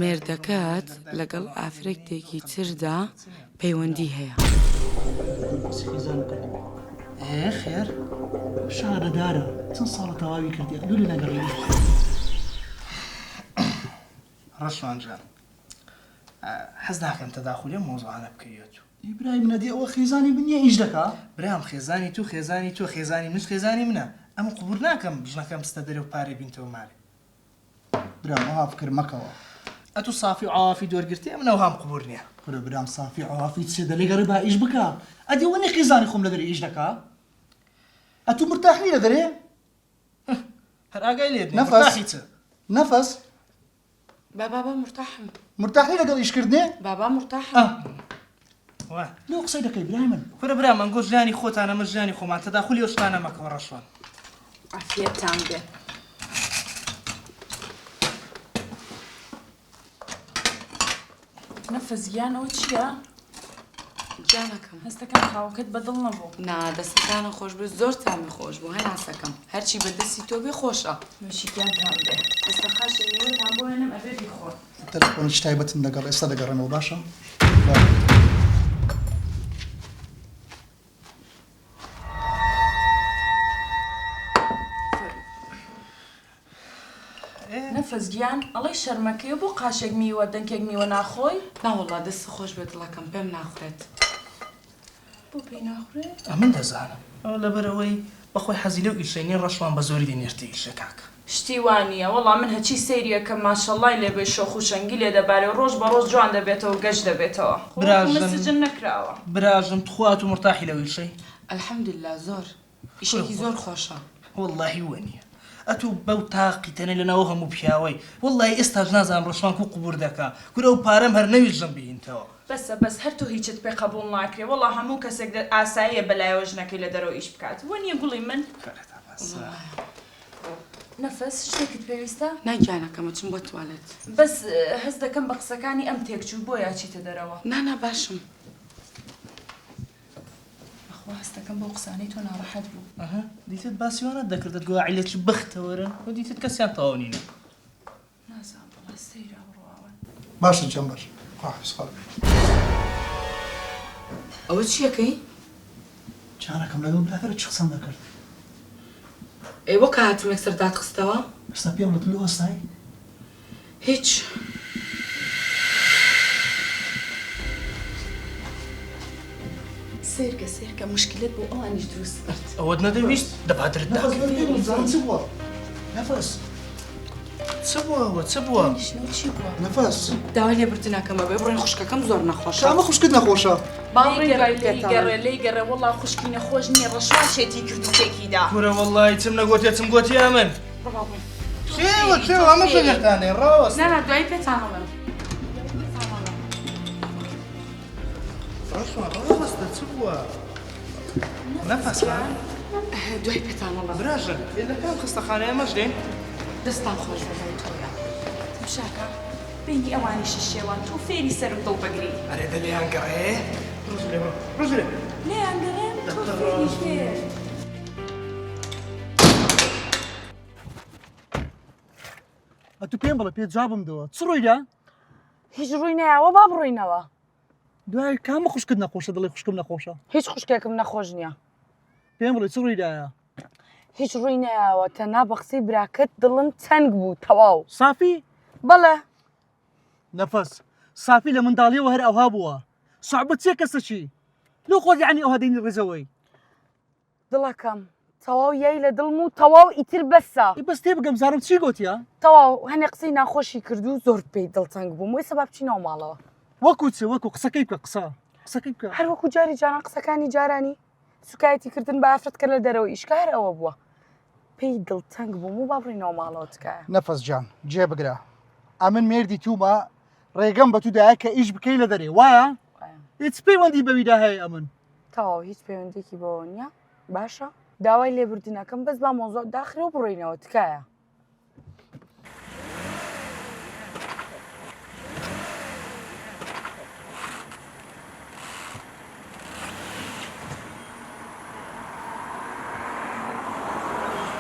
مێردەکەت لەگەڵ ئافرەتێکی تردا پەیوەندی هەیە. خێر شارەدارە چەند ساڵە تەواوی کردی دوو لە نەگەڕی ڕەشوان جان حەز ناکەم تەداخل لەم مۆزوعانە بکەیت. ئیبراهیم نەدی ئەوە خێزانی من نییە هیچ دەکا برام خێزانی تو خێزانی تۆ خێزانی منش خێزانی منە ئەمە قوبور ناکەم ژنەکەم ستە دەرێ و پارێ بینتەوە مارێ برام ئەوها فکر مەکەوە ئەتو سافی و ئاوافی دۆرگرتی ئەمنەوە هەم قوبور نییە کورە برام سافی ئەوافی چێ دەلێگەڕی با ئیش بکە ئەدی وەنی خێزانی خۆم لە دەرێ ئیش دەکا ئەتو مرتاحنی لە دەرێ هەر ئاگای لێ نەفەس بابا مرتاحم مرتاحنی لەگەڵ ئیشکردنێ بابا مرتاحم لەو قسەی دەکەی برایم من کورە برام ئەنگۆ ژیانی خۆتانە مە ژیانی خۆمان تەداخلی ئەو شتانە مەکەوە ڕەشوان عافیەتتان بێ. نەفەزیانەوە چییە؟ جانەکەم هەستەکەم خاوەکەت بەدڵ نەبوو. نا دەستەکانە خۆش بێ زۆر تامی خۆش بوو هەناسەکەم هەرچی بەدەستی تۆ بێ خۆشە. نوشیکیانتان بێ دەستە خاشی میوەتان بۆ هێنم ئەبێ بیخۆن. تەلەفۆنی تایبەتن لەگەڵ ئێستا دەگەڕێنەوە باشە؟ نەفەزگیان ئەڵەی شەرمەکەی بۆ قاشێک میوە دەنگێک میوە ناخۆی؟ ناوەڵا دەستی خۆش بێت دڵەکەم پێم ناخورێت. بۆ پێی ناخورێت؟ ئەمن دەزانم ئەو لەبەرەوەی بەخۆی حەزی لەو ئیشەینی ڕەشوان بە زۆری دێنێرتی ئیشە کاکە. شتی وانییە وەڵام من هەچی سەیریەکەم ماشەڵای لێبێ شۆخ و شەنگی لێ دەبارێ ڕۆژ بە ڕۆژ جوان دەبێتەوە و گەشت دەبێتەوە. سجن نەکراوە. براژم توخوات و مرتاحی لەو ئیشەی؟ ئەلحەمدوللا زۆر ئیشێکی زۆر خۆشە. وەڵڵاهی وەنیە ئەتوو بەو تاقی تەنە لەناوە هەموو پیاوەی وەڵڵاهی ئێستاش نازانم ڕەشوان کو قوبور دەکا کورە ئەو پارەم هەر نەویژم بهینتەوە. بەس هەر تۆ هیچت پێ قبول ناکرێ وەڵا هەموو کەسێک ئاساییە بەلایەوە ژنەکەی لە دەرەوە ئیش بکات. وەنیە گوڵی من؟ نەفەس شتێکت پێویستە؟ ناگیانەکەمە چم بۆ توالێت. بەس هەز دەکەم بە قسەکانی ئەم تێکچوو بۆ یاچیتە دەرەوە. نانا باشم. بەخوا هەستەکەم بۆ قسانەی تۆ ناڕەحەت بوو. دیتت باسیوانت دەکردت گویا عیلێکی بەختەوەرن و دیتت کەسیان تەواو نینە. نازانم بەڵا سەیرا بڕواوە. باشە جەم باش. خواحافظ خاڵ. ئەوە چیەکەی؟ جانەکەم لەگەڵ برادرت چ قسەم دەکرد؟ ئێوە کە هاتوومێک سەردات خستەوە؟ ئێستا پێم بڵێ لەو هەستایی؟ هیچ. سێرکە مشکلت بۆ ئەوانیش دروست کرد. ئەوەت نەدەویست دەباترت نەفەس چ بووەوە چ بووە؟ چی بووە؟ نەفەس داوای لێبرتنەکەمە بێ بڕۆین خوشکەکەم زۆر نەخۆشە. ئەمە خوشکت نەخۆشە. لێی گەڕێ وەڵا خوشکی نەخۆش نییە ڕەشوان شێتی کرد و تێکیدا. کورە وەڵڵاهی چم نەگوتێ چم گوتیا من. کێوە ئەمە شەگەرتانێ ڕاوەست. نانا دوای پێتان ئەڵێم. ڕەشوان ڕاوەستە چ بووە؟ نەفەسان؟ دوای پێتان ئەڵێم. براژن لەکام خستەخانەیە مەش دێن؟ دەستان خۆش بەڵای تۆیە. تمشاکە بینی ئەوانیشی شێوان تۆ فێری سەرم دڵ بەگری. ئەرێ دەلیان گەڕێ؟ ڕژێ لێیان گەڕێم تۆ فێری فێر. ئەتو پێم بڵێ پێ جوابم دەوە چ ڕوویدا؟ هیچ ڕووی نایەوە با بڕۆینەوە. دوای کامە خوشکت نەخۆشە دڵی خوشکم نەخۆشە؟ هیچ خوشکێکم نەخۆش نییە. پێم بڵێ چ ڕوویدایە؟ هیچ ڕووی نایەوە تەنها بە قسەی براکەت دڵم تەنگ بوو تەواو. سافی؟ بەڵێ. نەفەس سافی لە منداڵیەوە هەر ئەوها بووە. سوعبەت چیە کەسە چی؟ لۆ خۆت یعنی ئەوها دەینی ڕێزەوەی. دڵەکەم تەواو یای لە دڵم و تەواو ئیتر بەسە. بەس تێ بگەم زارم چی گوتیە؟ تەواو هەنێ قسەی ناخۆشی کرد و زۆر پێی دڵتەنگ بووم وێ سەبا بچینەوە ماڵەوە. وەکو چێ وەکو قسەکەی بکە قسەکەی بکە. هەر وەکو جاری جاران قسەکانی جارانی سوکایەتی کردن بە ئافرەت کە لە دەرەوە ئیشکە هەر ئەوە بووە. پێی دڵتەنگ بووم و با بڕینەوە ماڵەوە تکایە. نەفەس جان جێ بگرە. ئەمن مێردی تومە ڕێگەم بە تودایە کە ئیش بکەی لە دەرێ وایە؟ هیچ پەیوەندی بەویدا هەیە ئەمن. تەواو هیچ پەیوەندێکی بەوە نییە باشە داوای لێبوردنەکەم بەس با مۆزۆ داخرێ و بڕۆینەوە تکایە.